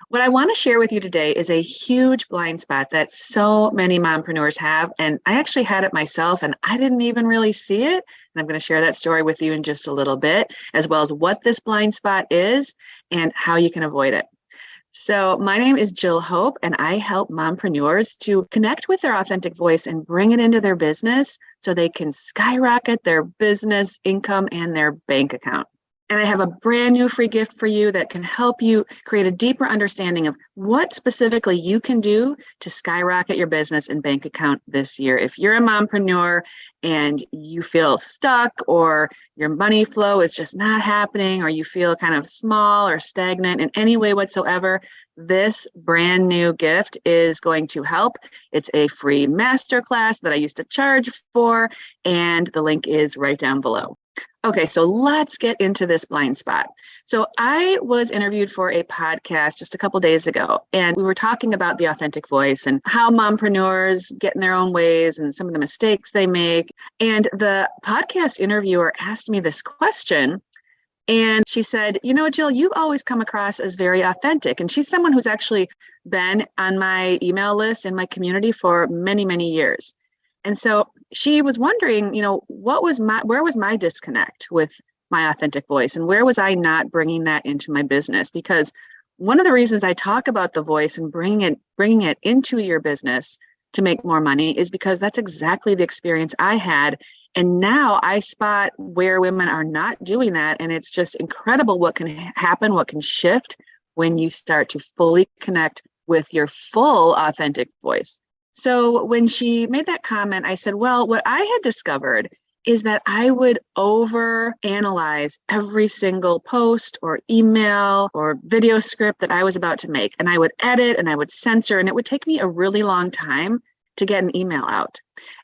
What I want to share with you today is a huge blind spot that so many mompreneurs have. And I actually had it myself and I didn't even really see it. And I'm going to share that story with you in just a little bit, as well as what this blind spot is and how you can avoid it. So, my name is Jill Hope, and I help mompreneurs to connect with their authentic voice and bring it into their business so they can skyrocket their business income and their bank account. And I have a brand new free gift for you that can help you create a deeper understanding of what specifically you can do to skyrocket your business and bank account this year. If you're a mompreneur and you feel stuck or your money flow is just not happening, or you feel kind of small or stagnant in any way whatsoever, this brand new gift is going to help. It's a free masterclass that I used to charge for, and the link is right down below. Okay, so let's get into this blind spot. So I was interviewed for a podcast just a couple days ago, and we were talking about the authentic voice and how mompreneurs get in their own ways and some of the mistakes they make. And the podcast interviewer asked me this question, and she said, Jill, you've always come across as very authentic. And she's someone who's actually been on my email list in my community for many, many years. And so she was wondering, where was my disconnect with my authentic voice, and where was I not bringing that into my business? Because one of the reasons I talk about the voice and bringing it into your business to make more money is because that's exactly the experience I had. And now I spot where women are not doing that. And it's just incredible what can happen, what can shift when you start to fully connect with your full authentic voice. So when she made that comment, I said, well, what I had discovered is that I would overanalyze every single post or email or video script that I was about to make. And I would edit and I would censor, and it would take me a really long time to get an email out.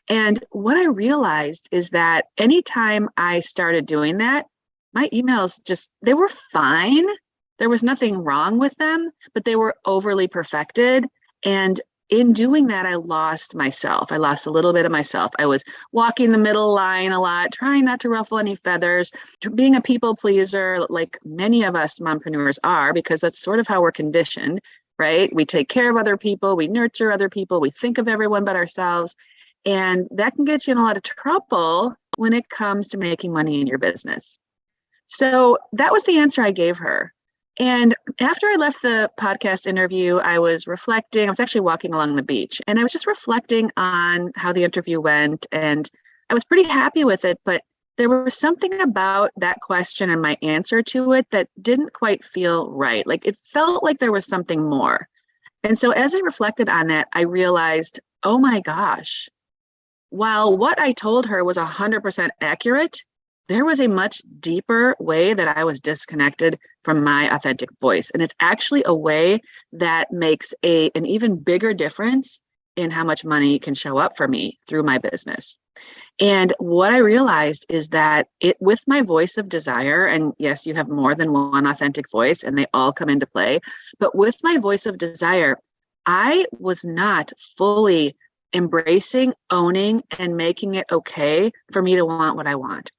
And what I realized is that anytime I started doing that, my emails they were fine. There was nothing wrong with them, but they were overly perfected. And in doing that, I lost myself. I lost a little bit of myself. I was walking the middle line a lot, trying not to ruffle any feathers, being a people pleaser, like many of us mompreneurs are, because that's sort of how we're conditioned, right? We take care of other people, we nurture other people, we think of everyone but ourselves. And that can get you in a lot of trouble when it comes to making money in your business. So that was the answer I gave her. And after I left the podcast interview, I was reflecting. I was actually walking along the beach, and I was just reflecting on how the interview went. And I was pretty happy with it, but there was something about that question and my answer to it that didn't quite feel right. Like it felt like there was something more. And so as I reflected on that, I realized, oh my gosh, while what I told her was 100% accurate, there was a much deeper way that I was disconnected from my authentic voice. And it's actually a way that makes an even bigger difference in how much money can show up for me through my business. And what I realized is that with my voice of desire, and yes, you have more than one authentic voice and they all come into play, but with my voice of desire, I was not fully embracing, owning, and making it okay for me to want what I want.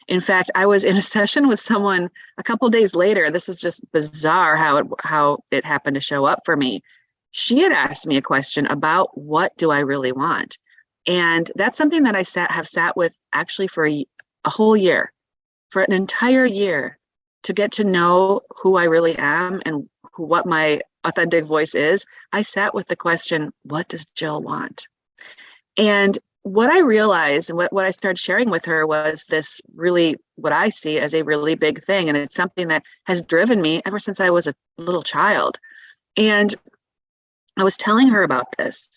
In fact, I was in a session with someone a couple days later. This is just bizarre how it happened to show up for me. She had asked me a question about what do I really want? And that's something that I have sat with actually for a whole year, for an entire year, to get to know who I really am and what my authentic voice is. I sat with the question, what does Jill want? And what I realized and what I started sharing with her was this really, what I see as a really big thing. And it's something that has driven me ever since I was a little child. And I was telling her about this.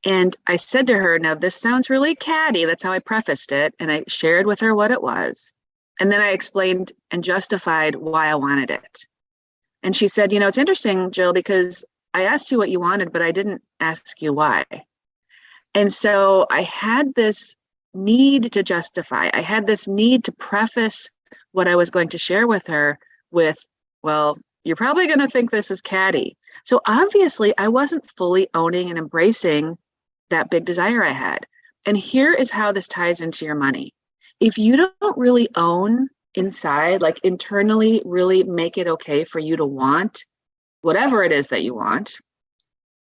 And I said to her, now this sounds really catty. That's how I prefaced it. And I shared with her what it was. And then I explained and justified why I wanted it. And she said, it's interesting, Jill, because I asked you what you wanted, but I didn't ask you why. And so I had this need to justify. I had this need to preface what I was going to share with her with, well, you're probably going to think this is catty. So obviously I wasn't fully owning and embracing that big desire I had. And here is how this ties into your money. If you don't really own inside, like internally, really make it okay for you to want, whatever it is that you want,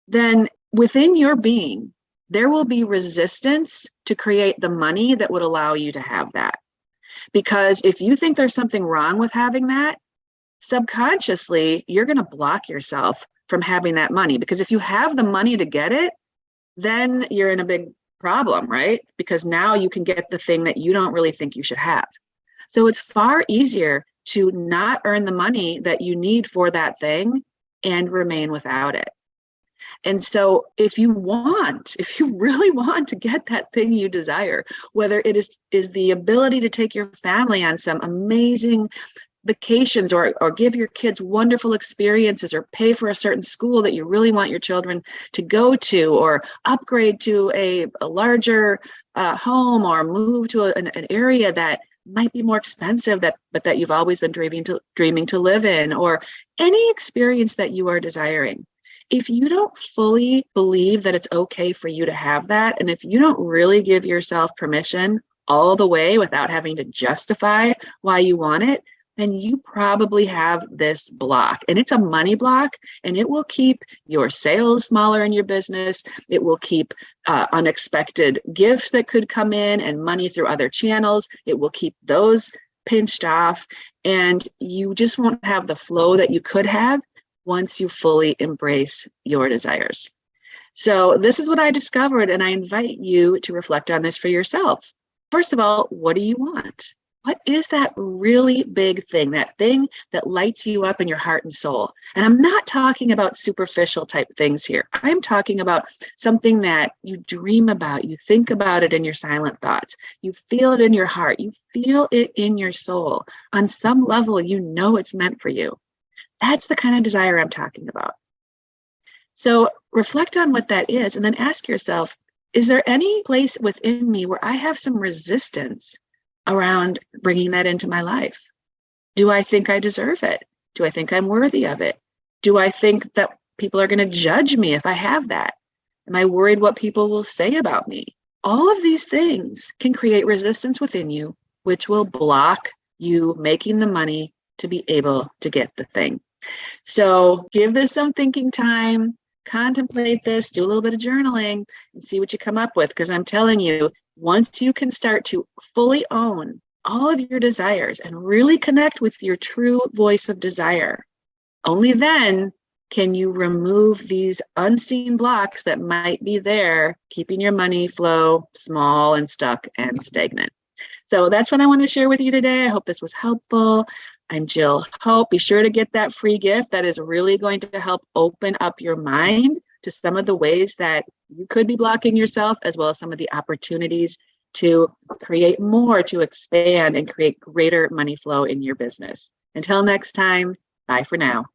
then within your being, there will be resistance to create the money that would allow you to have that. Because if you think there's something wrong with having that, subconsciously, you're going to block yourself from having that money. Because if you have the money to get it, then you're in a big problem, right? Because now you can get the thing that you don't really think you should have. So it's far easier to not earn the money that you need for that thing and remain without it. And so if you really want to get that thing you desire, whether it is the ability to take your family on some amazing vacations, or give your kids wonderful experiences, or pay for a certain school that you really want your children to go to, or upgrade to a larger home, or move to an area that might be more expensive but that you've always been dreaming to live in, or any experience that you are desiring. If you don't fully believe that it's okay for you to have that, and if you don't really give yourself permission all the way without having to justify why you want it, then you probably have this block. And it's a money block, and it will keep your sales smaller in your business. It will keep unexpected gifts that could come in and money through other channels. It will keep those pinched off, and you just won't have the flow that you could have once you fully embrace your desires. So this is what I discovered, and I invite you to reflect on this for yourself. First of all, what do you want? What is that really big thing, that thing that lights you up in your heart and soul? And I'm not talking about superficial type things here. I'm talking about something that you dream about. You think about it in your silent thoughts. You feel it in your heart. You feel it in your soul. On some level, you know it's meant for you. That's the kind of desire I'm talking about. So reflect on what that is, and then ask yourself, is there any place within me where I have some resistance around bringing that into my life? Do I think I deserve it? Do I think I'm worthy of it? Do I think that people are going to judge me if I have that? Am I worried what people will say about me? All of these things can create resistance within you, which will block you making the money to be able to get the thing. So give this some thinking time, contemplate this, do a little bit of journaling, and see what you come up with. Because I'm telling you, once you can start to fully own all of your desires and really connect with your true voice of desire, only then can you remove these unseen blocks that might be there, keeping your money flow small and stuck and stagnant. So that's what I want to share with you today. I hope this was helpful. I'm Jill Hope. Be sure to get that free gift that is really going to help open up your mind to some of the ways that you could be blocking yourself, as well as some of the opportunities to create more, to expand and create greater money flow in your business. Until next time, bye for now.